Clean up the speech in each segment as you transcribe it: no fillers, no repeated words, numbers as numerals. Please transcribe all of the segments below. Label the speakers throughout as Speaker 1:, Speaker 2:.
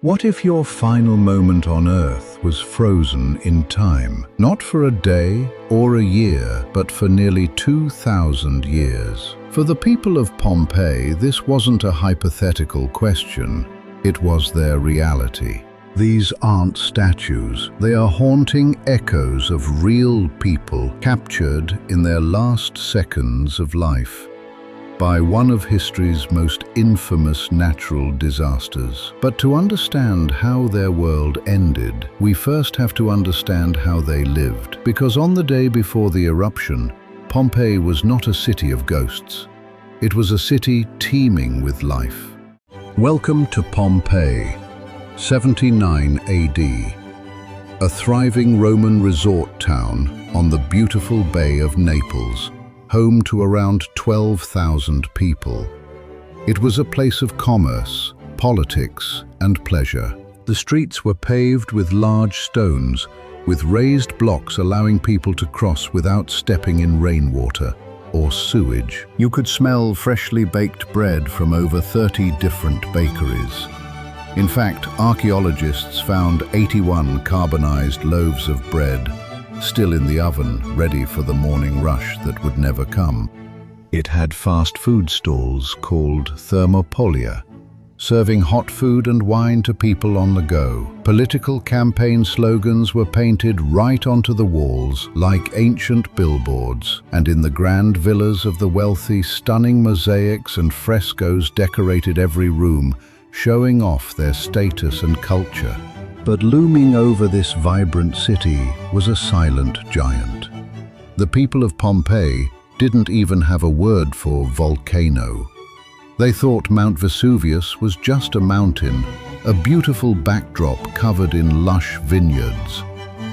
Speaker 1: What if your final moment on Earth was frozen in time, not for a day or a year, but for nearly 2,000 years? For the people of Pompeii, this wasn't a hypothetical question, it was their reality. These aren't statues, they are haunting echoes of real people captured in their last seconds of life by one of history's most infamous natural disasters. But to understand how their world ended, we first have to understand how they lived. Because on the day before the eruption, Pompeii was not a city of ghosts. It was a city teeming with life. Welcome to Pompeii, 79 AD, a thriving Roman resort town on the beautiful Bay of Naples, home to around 12,000 people. It was a place of commerce, politics, and pleasure. The streets were paved with large stones, with raised blocks allowing people to cross without stepping in rainwater or sewage. You could smell freshly baked bread from over 30 different bakeries. In fact, archaeologists found 81 carbonized loaves of bread still in the oven, ready for the morning rush that would never come. It had fast food stalls called thermopolia, serving hot food and wine to people on the go. Political campaign slogans were painted right onto the walls like ancient billboards, and in the grand villas of the wealthy, stunning mosaics and frescoes decorated every room, showing off their status and culture. But looming over this vibrant city was a silent giant. The people of Pompeii didn't even have a word for volcano. They thought Mount Vesuvius was just a mountain, a beautiful backdrop covered in lush vineyards.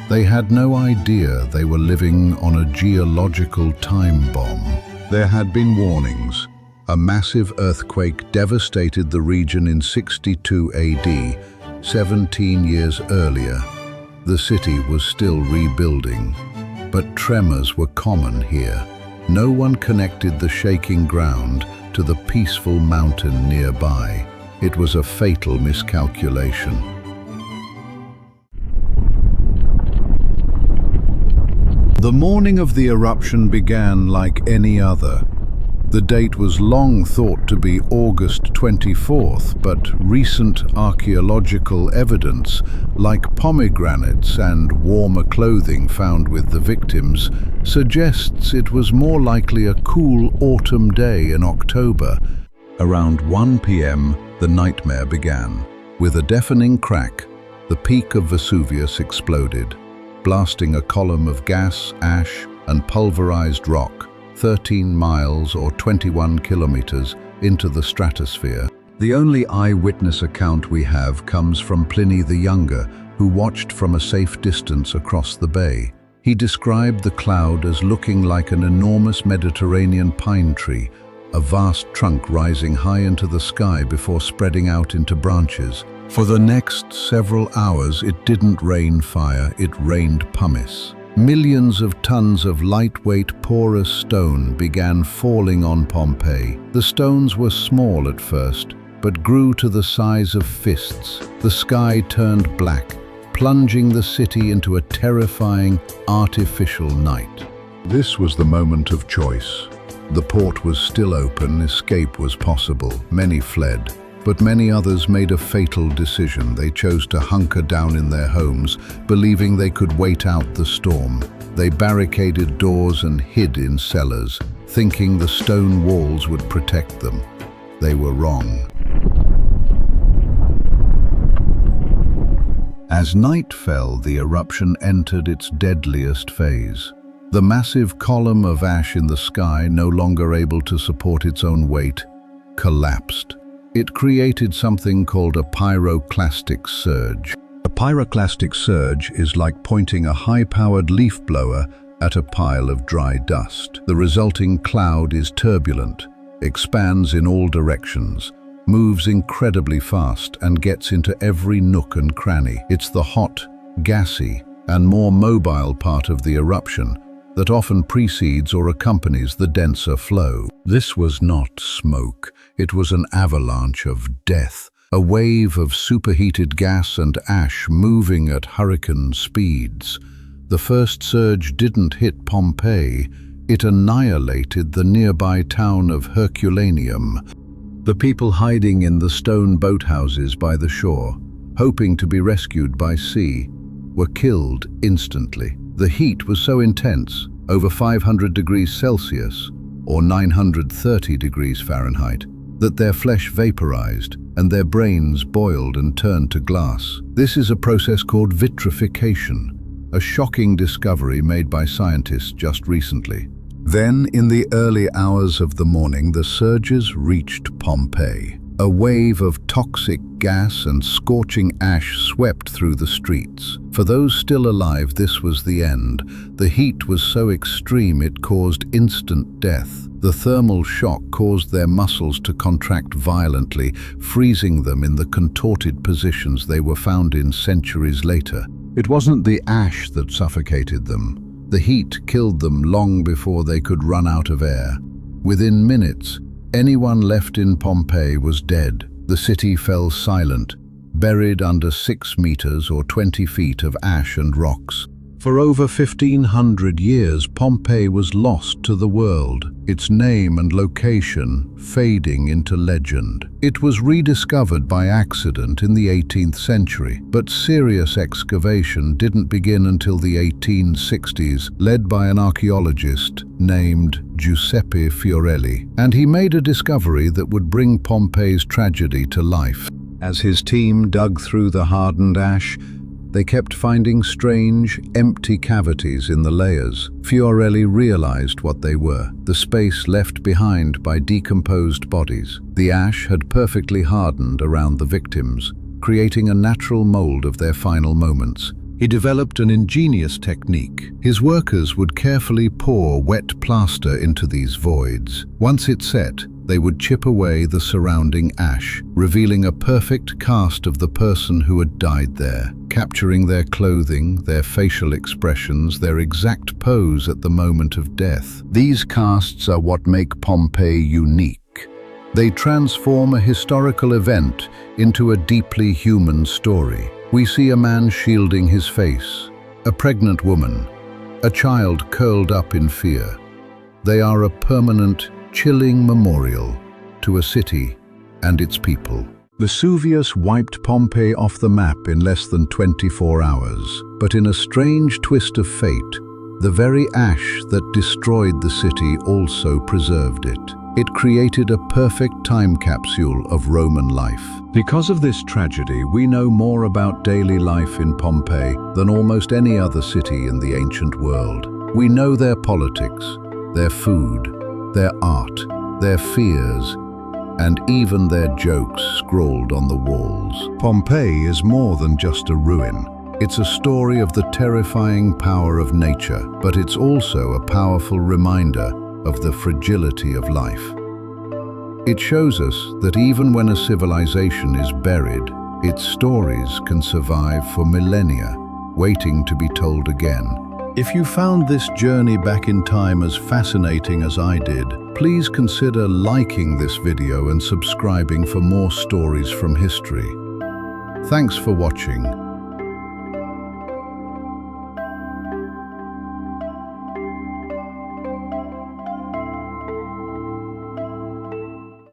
Speaker 1: They had no idea they were living on a geological time bomb. There had been warnings. A massive earthquake devastated the region in 62 AD, 17 years earlier. The city was still rebuilding, but tremors were common here. No one connected the shaking ground to the peaceful mountain nearby. It was a fatal miscalculation. The morning of the eruption began like any other. The date was long thought to be August 24th, but recent archaeological evidence, like pomegranates and warmer clothing found with the victims, suggests it was more likely a cool autumn day in October. Around 1 p.m., the nightmare began. With a deafening crack, the peak of Vesuvius exploded, blasting a column of gas, ash, and pulverized rock 13 miles or 21 kilometers into the stratosphere. The only eyewitness account we have comes from Pliny the Younger, who watched from a safe distance across the bay. He described the cloud as looking like an enormous Mediterranean pine tree, a vast trunk rising high into the sky before spreading out into branches. For the next several hours, it didn't rain fire, it rained pumice. Millions of tons of lightweight porous stone began falling on Pompeii. The stones were small at first, but grew to the size of fists. The sky turned black, plunging the city into a terrifying, artificial night. This was the moment of choice. The port was still open, escape was possible. Many fled, but many others made a fatal decision. They chose to hunker down in their homes, believing they could wait out the storm. They barricaded doors and hid in cellars, thinking the stone walls would protect them. They were wrong. As night fell, the eruption entered its deadliest phase. The massive column of ash in the sky, no longer able to support its own weight, collapsed. It created something called a pyroclastic surge. A pyroclastic surge is like pointing a high-powered leaf blower at a pile of dry dust. The resulting cloud is turbulent, expands in all directions, moves incredibly fast, and gets into every nook and cranny. It's the hot, gassy, and more mobile part of the eruption that often precedes or accompanies the denser flow. This was not smoke. It was an avalanche of death, a wave of superheated gas and ash moving at hurricane speeds. The first surge didn't hit Pompeii, it annihilated the nearby town of Herculaneum. The people hiding in the stone boathouses by the shore, hoping to be rescued by sea, were killed instantly. The heat was so intense, over 500 degrees Celsius, or 930 degrees Fahrenheit, that their flesh vaporized and their brains boiled and turned to glass. This is a process called vitrification, a shocking discovery made by scientists just recently. Then, in the early hours of the morning, the surges reached Pompeii. A wave of toxic gas and scorching ash swept through the streets. For those still alive, this was the end. The heat was so extreme it caused instant death. The thermal shock caused their muscles to contract violently, freezing them in the contorted positions they were found in centuries later. It wasn't the ash that suffocated them. The heat killed them long before they could run out of air. Within minutes, anyone left in Pompeii was dead. The city fell silent, buried under 6 meters or 20 feet of ash and rocks. For over 1,500 years, Pompeii was lost to the world, its name and location fading into legend. It was rediscovered by accident in the 18th century, but serious excavation didn't begin until the 1860s, led by an archaeologist named Giuseppe Fiorelli. And he made a discovery that would bring Pompeii's tragedy to life. As his team dug through the hardened ash, they kept finding strange, empty cavities in the layers. Fiorelli realized what they were: the space left behind by decomposed bodies. The ash had perfectly hardened around the victims, creating a natural mold of their final moments. He developed an ingenious technique. His workers would carefully pour wet plaster into these voids. Once it set, they would chip away the surrounding ash, revealing a perfect cast of the person who had died there, capturing their clothing, their facial expressions, their exact pose at the moment of death. These casts are what make Pompeii unique. They transform a historical event into a deeply human story. We see a man shielding his face, a pregnant woman, a child curled up in fear. They are a permanent, chilling memorial to a city and its people. Vesuvius wiped Pompeii off the map in less than 24 hours, but in a strange twist of fate, the very ash that destroyed the city also preserved it. It created a perfect time capsule of Roman life. Because of this tragedy, we know more about daily life in Pompeii than almost any other city in the ancient world. We know their politics, their food, their art, their fears, and even their jokes scrawled on the walls. Pompeii is more than just a ruin. It's a story of the terrifying power of nature, but it's also a powerful reminder of the fragility of life. It shows us that even when a civilization is buried, its stories can survive for millennia, waiting to be told again. If you found this journey back in time as fascinating as I did, please consider liking this video and subscribing for more stories from history. Thanks for watching.